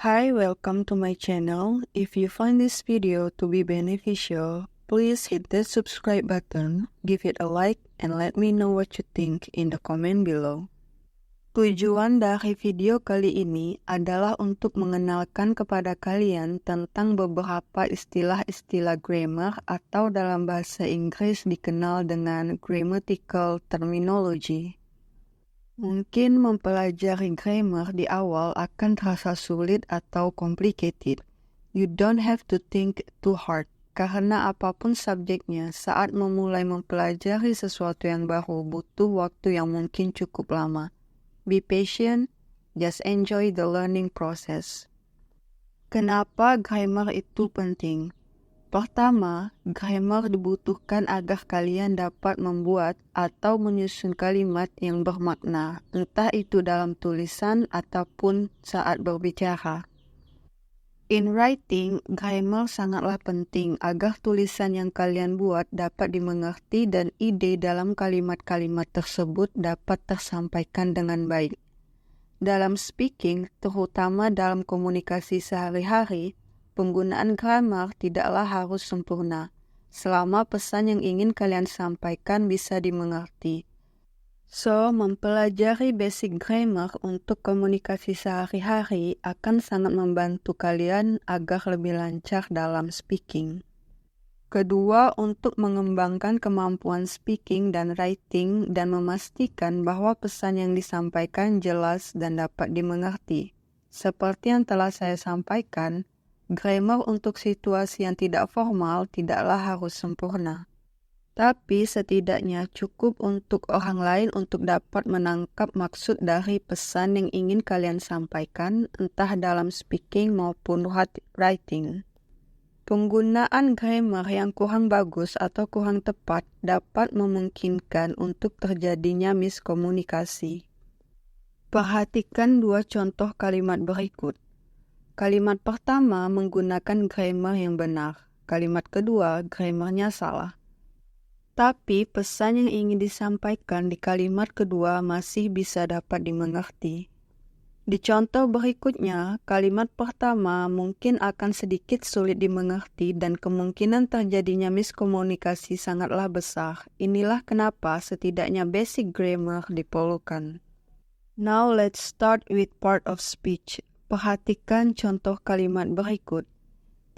Hi, welcome to my channel. If you find this video to be beneficial, please hit the subscribe button, give it a like, and let me know what you think in the comment below. Tujuan dari video kali ini adalah untuk mengenalkan kepada kalian tentang beberapa istilah-istilah grammar atau dalam bahasa Inggris dikenal dengan grammatical terminology. Mungkin mempelajari grammar di awal akan terasa sulit atau complicated. You don't have to think too hard, karena apapun subjeknya, saat memulai mempelajari sesuatu yang baru butuh waktu yang mungkin cukup lama. Be patient, just enjoy the learning process. Kenapa grammar itu penting? Pertama, grammar dibutuhkan agar kalian dapat membuat atau menyusun kalimat yang bermakna, entah itu dalam tulisan ataupun saat berbicara. In writing, grammar sangatlah penting agar tulisan yang kalian buat dapat dimengerti dan ide dalam kalimat-kalimat tersebut dapat tersampaikan dengan baik. Dalam speaking, terutama dalam komunikasi sehari-hari, penggunaan grammar tidaklah harus sempurna, selama pesan yang ingin kalian sampaikan bisa dimengerti. So, mempelajari basic grammar untuk komunikasi sehari-hari akan sangat membantu kalian agar lebih lancar dalam speaking. Kedua, untuk mengembangkan kemampuan speaking dan writing dan memastikan bahwa pesan yang disampaikan jelas dan dapat dimengerti. Seperti yang telah saya sampaikan, grammar untuk situasi yang tidak formal tidaklah harus sempurna. Tapi setidaknya cukup untuk orang lain untuk dapat menangkap maksud dari pesan yang ingin kalian sampaikan, entah dalam speaking maupun writing. Penggunaan grammar yang kurang bagus atau kurang tepat dapat memungkinkan untuk terjadinya miskomunikasi. Perhatikan dua contoh kalimat berikut. Kalimat pertama menggunakan grammar yang benar. Kalimat kedua, grammarnya salah. Tapi pesan yang ingin disampaikan di kalimat kedua masih bisa dapat dimengerti. Di contoh berikutnya, kalimat pertama mungkin akan sedikit sulit dimengerti dan kemungkinan terjadinya miskomunikasi sangatlah besar. Inilah kenapa setidaknya basic grammar diperlukan. Now let's start with part of speech. Perhatikan contoh kalimat berikut.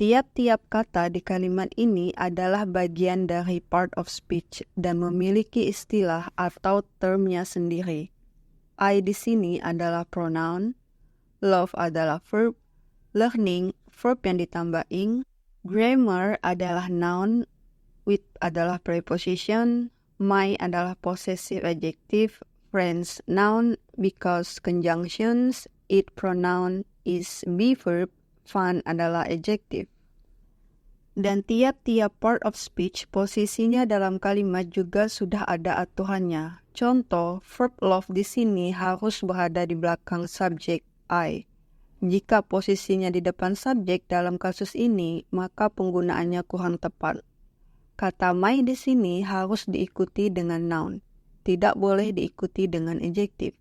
Tiap-tiap kata di kalimat ini adalah bagian dari part of speech dan memiliki istilah atau termnya sendiri. I di sini adalah pronoun, love adalah verb, learning verb yang ditambah ing, grammar adalah noun, with adalah preposition, my adalah possessive adjective, friends noun because conjunctions, it pronoun is be verb, fun adalah adjective. Dan tiap-tiap part of speech posisinya dalam kalimat juga sudah ada aturannya. Contoh, verb love di sini harus berada di belakang subjek I. Jika posisinya di depan subjek dalam kasus ini, maka penggunaannya kurang tepat. Kata my di sini harus diikuti dengan noun, tidak boleh diikuti dengan adjective.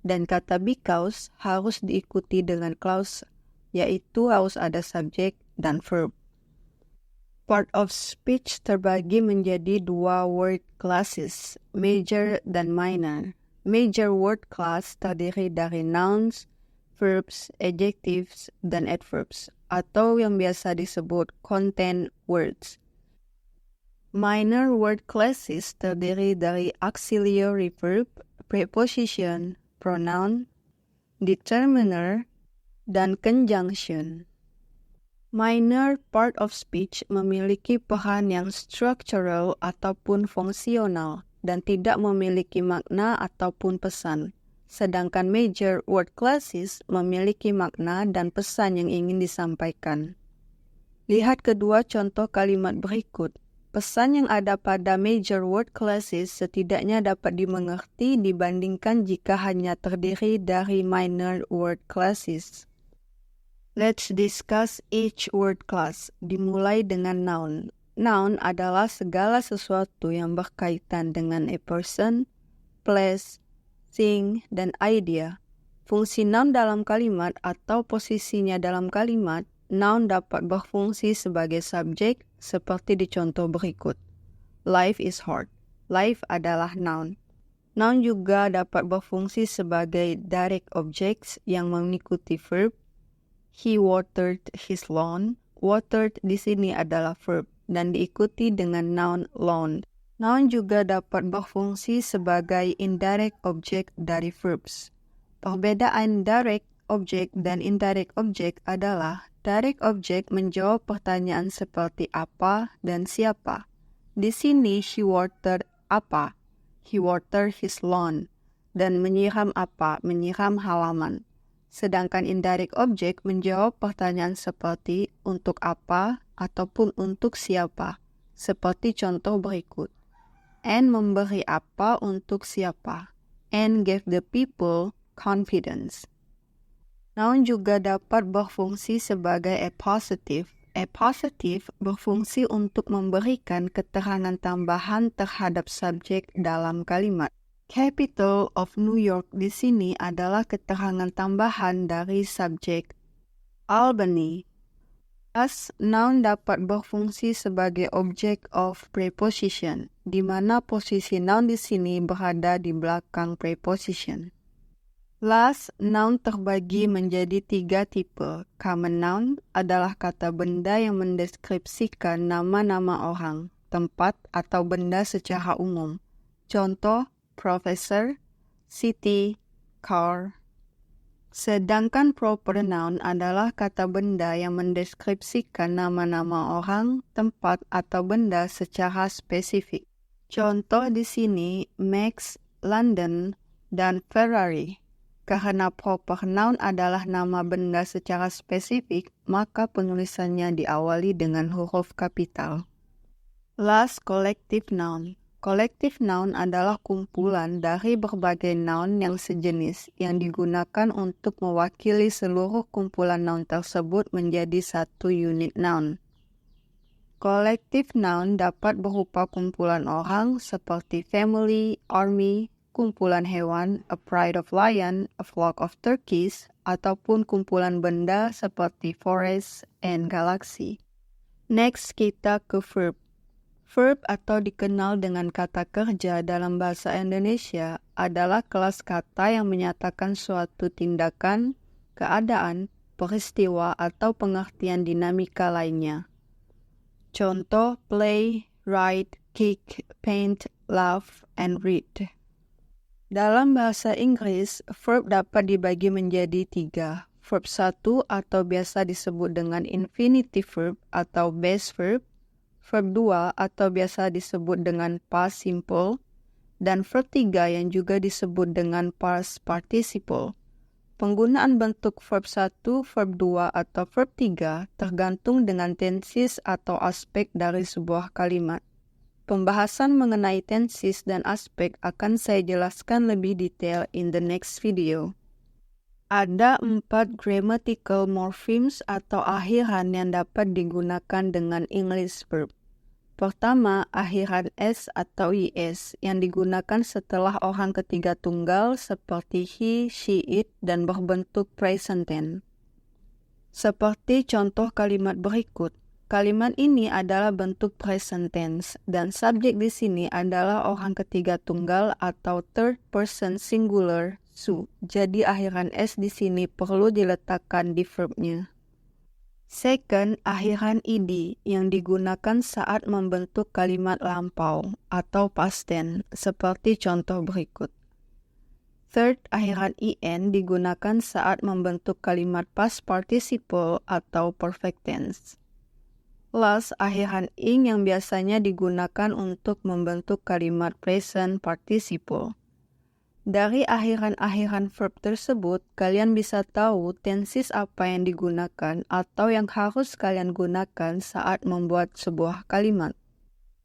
Dan kata because harus diikuti dengan clause, yaitu harus ada subjek dan verb. Part of speech terbagi menjadi dua word classes, major dan minor. Major word class terdiri dari nouns, verbs, adjectives, dan adverbs, atau yang biasa disebut content words. Minor word classes terdiri dari auxiliary verb, preposition, pronoun, determiner, dan conjunction. Minor part of speech memiliki peran yang structural ataupun fungsional dan tidak memiliki makna ataupun pesan. Sedangkan major word classes memiliki makna dan pesan yang ingin disampaikan. Lihat kedua contoh kalimat berikut. Pesan yang ada pada major word classes setidaknya dapat dimengerti dibandingkan jika hanya terdiri dari minor word classes. Let's discuss each word class. Dimulai dengan noun. Noun adalah segala sesuatu yang berkaitan dengan a person, place, thing, dan idea. Fungsi noun dalam kalimat atau posisinya dalam kalimat, noun dapat berfungsi sebagai subjek seperti di contoh berikut. Life is hard. Life adalah noun. Noun juga dapat berfungsi sebagai direct objects yang mengikuti verb. He watered his lawn. Watered di sini adalah verb dan diikuti dengan noun lawn. Noun juga dapat berfungsi sebagai indirect object dari verbs. Perbedaan direct object dan indirect object adalah direct object menjawab pertanyaan seperti apa dan siapa. Di sini he watered apa? He watered his lawn. Dan menyiram apa? Menyiram halaman. Sedangkan indirect object menjawab pertanyaan seperti untuk apa ataupun untuk siapa. Seperti contoh berikut. And memberi apa untuk siapa? And gave the people confidence. Noun juga dapat berfungsi sebagai appositive. Appositive berfungsi untuk memberikan keterangan tambahan terhadap subjek dalam kalimat. Capital of New York di sini adalah keterangan tambahan dari subjek. Albany. Thus, noun dapat berfungsi sebagai object of preposition, di mana posisi noun di sini berada di belakang preposition. Last, noun terbagi menjadi 3 tipe. Common noun adalah kata benda yang mendeskripsikan nama-nama orang, tempat, atau benda secara umum. Contoh, professor, city, car. Sedangkan proper noun adalah kata benda yang mendeskripsikan nama-nama orang, tempat, atau benda secara spesifik. Contoh di sini, Max, London, dan Ferrari. Karena proper noun adalah nama benda secara spesifik, maka penulisannya diawali dengan huruf kapital. Last, collective noun. Collective noun adalah kumpulan dari berbagai noun yang sejenis yang digunakan untuk mewakili seluruh kumpulan noun tersebut menjadi satu unit noun. Collective noun dapat berupa kumpulan orang seperti family, army, kumpulan hewan, a pride of lion, a flock of turkeys, ataupun kumpulan benda seperti forest and galaxy. Next, kita ke verb. Verb atau dikenal dengan kata kerja dalam bahasa Indonesia adalah kelas kata yang menyatakan suatu tindakan, keadaan, peristiwa, atau pengertian dinamika lainnya. Contoh, play, write, kick, paint, laugh, and read. Dalam bahasa Inggris, verb dapat dibagi menjadi 3. Verb 1 atau biasa disebut dengan infinitive verb atau base verb. Verb 2 atau biasa disebut dengan past simple. Dan verb 3 yang juga disebut dengan past participle. Penggunaan bentuk verb 1, verb 2, atau verb 3 tergantung dengan tenses atau aspek dari sebuah kalimat. Pembahasan mengenai tenses dan aspek akan saya jelaskan lebih detail in the next video. Ada 4 grammatical morphemes atau akhiran yang dapat digunakan dengan English verb. Pertama, akhiran s atau is yang digunakan setelah orang ketiga tunggal seperti he, she, it, dan berbentuk present tense. Seperti contoh kalimat berikut. Kalimat ini adalah bentuk present tense dan subjek di sini adalah orang ketiga tunggal atau third person singular su. Jadi akhiran s di sini perlu diletakkan di verbnya. Second, akhiran ed yang digunakan saat membentuk kalimat lampau atau past tense seperti contoh berikut. Third, akhiran in digunakan saat membentuk kalimat past participle atau perfect tense. Last, akhiran ing yang biasanya digunakan untuk membentuk kalimat present participle. Dari akhiran-akhiran verb tersebut, kalian bisa tahu tenses apa yang digunakan atau yang harus kalian gunakan saat membuat sebuah kalimat.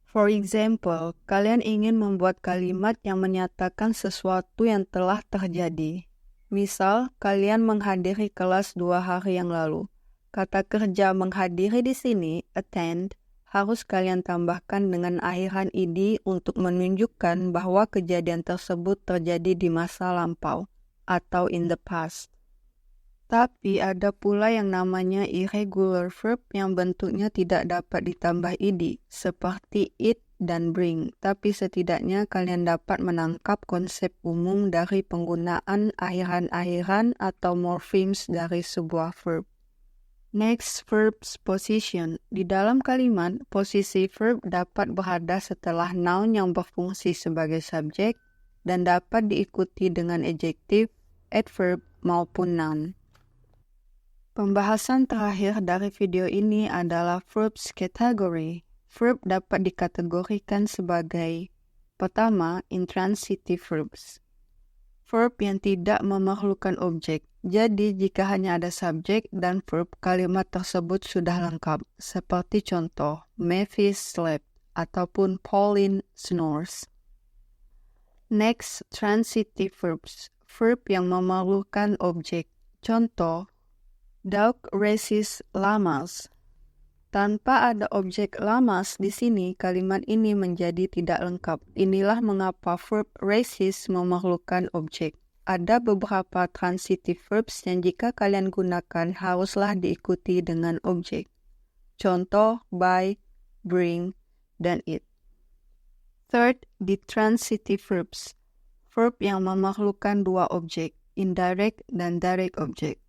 For example, kalian ingin membuat kalimat yang menyatakan sesuatu yang telah terjadi. Misal, kalian menghadiri kelas 2 hari yang lalu. Kata kerja menghadiri di sini, attend, harus kalian tambahkan dengan akhiran ed untuk menunjukkan bahwa kejadian tersebut terjadi di masa lampau. atau in the past. Tapi ada pula yang namanya irregular verb yang bentuknya tidak dapat ditambah ed, seperti eat dan bring, tapi setidaknya kalian dapat menangkap konsep umum dari penggunaan akhiran-akhiran atau morphemes dari sebuah verb. Next, verbs position. Di dalam kalimat, posisi verb dapat berada setelah noun yang berfungsi sebagai subjek dan dapat diikuti dengan adjektif, adverb, maupun noun. Pembahasan terakhir dari video ini adalah verbs category. Verb dapat dikategorikan sebagai: pertama, intransitive verbs. Verb yang tidak memerlukan objek. Jadi, jika hanya ada subjek dan verb, kalimat tersebut sudah lengkap. Seperti contoh, Mavis slept ataupun Pauline snores. Next, transitive verbs. Verb yang memerlukan objek. Contoh, Dog races llamas. Tanpa ada objek llamas di sini, kalimat ini menjadi tidak lengkap. Inilah mengapa verb races memerlukan objek. Ada beberapa transitive verbs yang jika kalian gunakan haruslah diikuti dengan objek. Contoh, buy, bring, dan eat. Third, ditransitive verbs. Verb yang memerlukan dua objek, indirect dan direct object.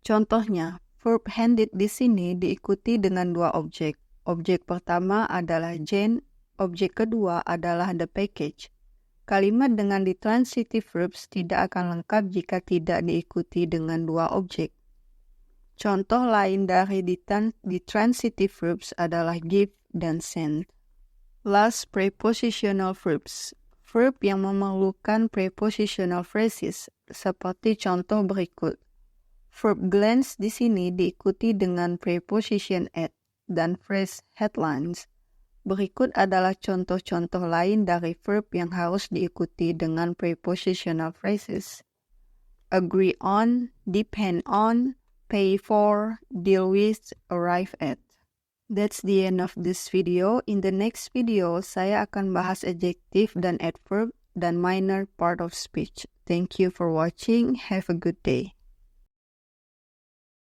Contohnya, verb handed di sini diikuti dengan dua objek. Objek pertama adalah Jane, objek kedua adalah the package. Kalimat dengan ditransitive verbs tidak akan lengkap jika tidak diikuti dengan dua objek. Contoh lain dari ditransitive verbs adalah give dan send. Last, prepositional verbs. Verb yang memerlukan prepositional phrases, seperti contoh berikut. Verb glance di sini diikuti dengan preposition at dan phrase headlines. Berikut adalah contoh-contoh lain dari verb yang harus diikuti dengan prepositional phrases. Agree on, depend on, pay for, deal with, arrive at. That's the end of this video. In the next video, saya akan bahas adjective dan adverb dan minor part of speech. Thank you for watching. Have a good day.